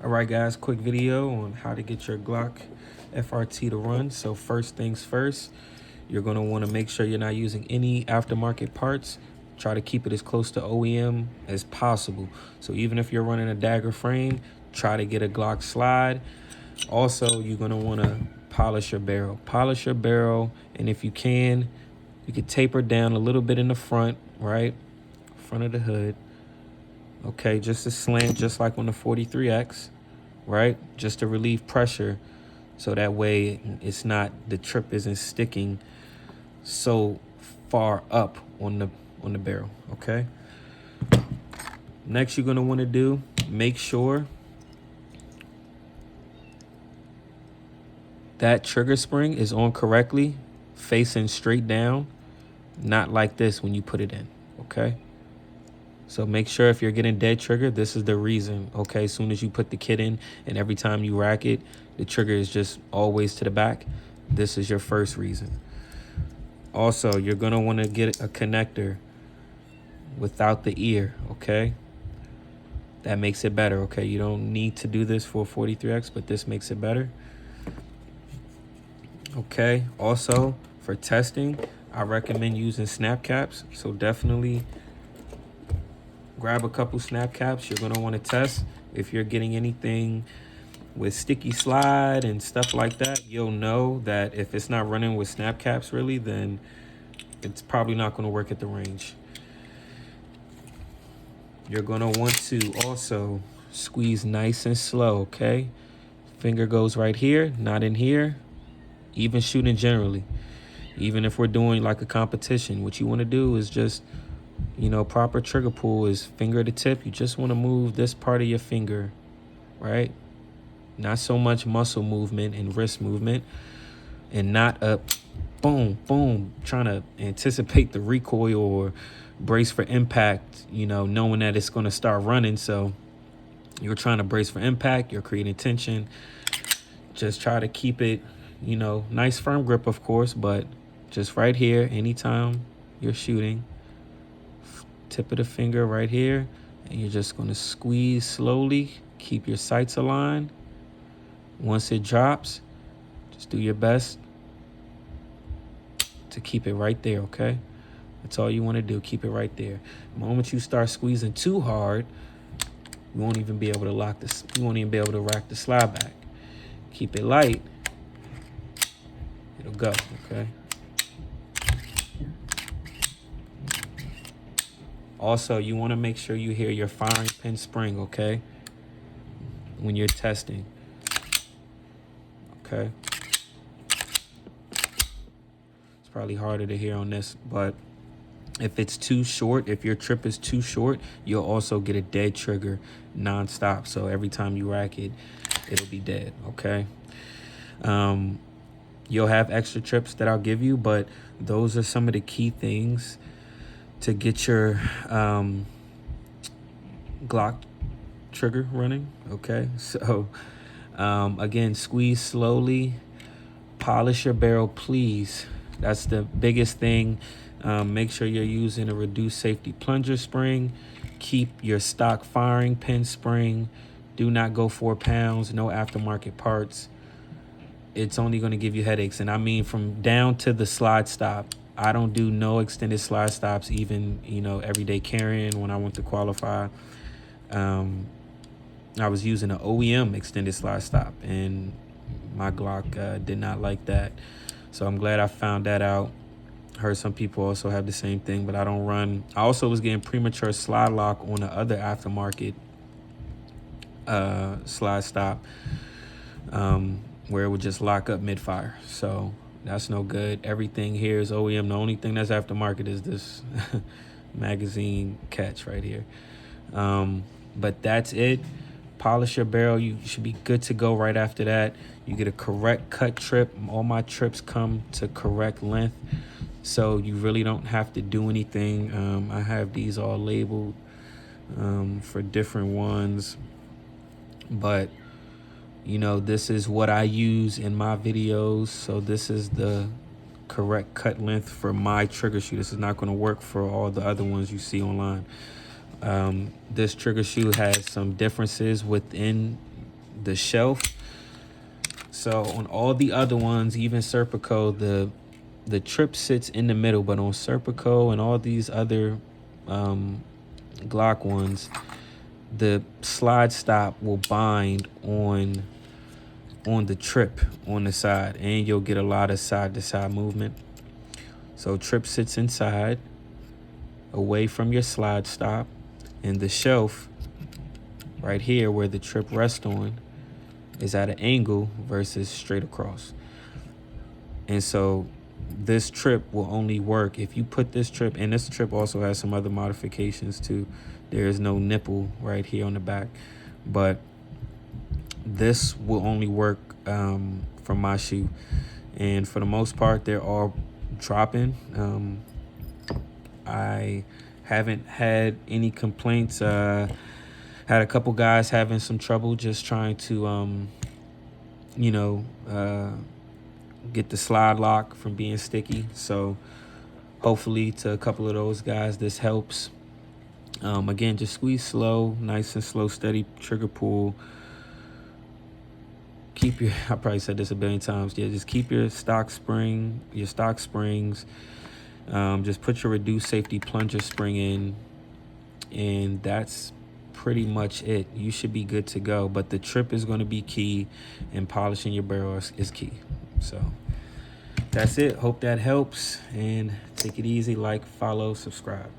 All right, guys, quick video on how to get your Glock FRT to run. So first things first, you're going to want to make sure you're not using any aftermarket parts. Try to keep it as close to OEM as possible. So even if you're running a dagger frame, try to get a Glock slide. Also, you're going to want to polish your barrel. Polish your barrel, and if you can taper down a little bit in the front, right? Front of the hood. Okay, just a slant, just like on the 43X, right? Just to relieve pressure, so that way it's not, the trip isn't sticking so far up on the barrel. Okay. Next, you're gonna want to do, make sure that trigger spring is on correctly, facing straight down, not like this when you put it in. Okay. So make sure if you're getting dead trigger, this is the reason, okay? As soon as you put the kit in and every time you rack it, the trigger is just always to the back. This is your first reason. Also, you're gonna wanna get a connector without the ear, okay? That makes it better, okay? You don't need to do this for a 43X, but this makes it better. Okay, also for testing, I recommend using snap caps. So definitely grab a couple snap caps. You're gonna want to test if you're getting anything with sticky slide and stuff like that. You'll know that if it's not running with snap caps really, then it's probably not going to work at the range. You're going to want to also squeeze nice and slow, okay? Finger goes right here, not in here. Even shooting generally, even if we're doing like a competition, what you want to do is just, you know, proper trigger pull is finger to tip. You just want to move this part of your finger, right? Not so much muscle movement and wrist movement, and not a boom, boom, trying to anticipate the recoil or brace for impact, you know, knowing that it's going to start running. So you're trying to brace for impact, you're creating tension. Just try to keep it, you know, nice firm grip, of course, but just right here, anytime you're shooting, tip of the finger right here, and you're just going to squeeze slowly, keep your sights aligned. Once it drops, just do your best to keep it right there, okay? That's all you want to do, keep it right there. The moment you start squeezing too hard, you won't even be able to lock this, you won't even be able to rack the slide back. Keep it light, it'll go, okay? Also, you want to make sure you hear your firing pin spring, okay? When you're testing. Okay. It's probably harder to hear on this, but if it's too short, if your trip is too short, you'll also get a dead trigger nonstop. So every time you rack it, it'll be dead, okay? You'll have extra trips that I'll give you, but those are some of the key things to get your Glock trigger running, okay? So again, squeeze slowly, polish your barrel, please. That's the biggest thing. Make sure you're using a reduced safety plunger spring. Keep your stock firing pin spring. Do not go 4 pounds, no aftermarket parts. It's only going to give you headaches. And I mean, from down to the slide stop, I don't do no extended slide stops, even, you know, everyday carrying. When I went to qualify, I was using an OEM extended slide stop, and my Glock did not like that. So I'm glad I found that out. Heard some people also have the same thing, but I don't run. I also was getting premature slide lock on the other aftermarket slide stop, where it would just lock up mid-fire. So that's no good. Everything here is OEM. The only thing that's aftermarket is this magazine catch right here. But that's it. Polish your barrel. You should be good to go right after that. You get a correct cut trip. All my trips come to correct length, so you really don't have to do anything. I have these all labeled for different ones, but you know, this is what I use in my videos. So this is the correct cut length for my trigger shoe. This is not going to work for all the other ones you see online. This trigger shoe has some differences within the shelf. So on all the other ones, even Serpico, the trip sits in the middle, but on Serpico and all these other Glock ones, the slide stop will bind on the trip on the side, and you'll get a lot of side to side movement. So trip sits inside, away from your slide stop, and the shelf right here where the trip rests on is at an angle versus straight across. And so this trip will only work if you put this trip, and this trip also has some other modifications too. There is no nipple right here on the back, but this will only work from my shoe. And for the most part, they're all dropping. I haven't had any complaints. Had a couple guys having some trouble just trying to, get the slide lock from being sticky. So hopefully to a couple of those guys, this helps. Again, just squeeze slow, nice and slow, steady trigger pull. Keep your, I probably said this a billion times. Yeah, just keep your stock springs. Just put your reduced safety plunger spring in, and that's pretty much it. You should be good to go. But the trip is going to be key, and polishing your barrel is key. So that's it. Hope that helps, and take it easy. Like, follow, subscribe.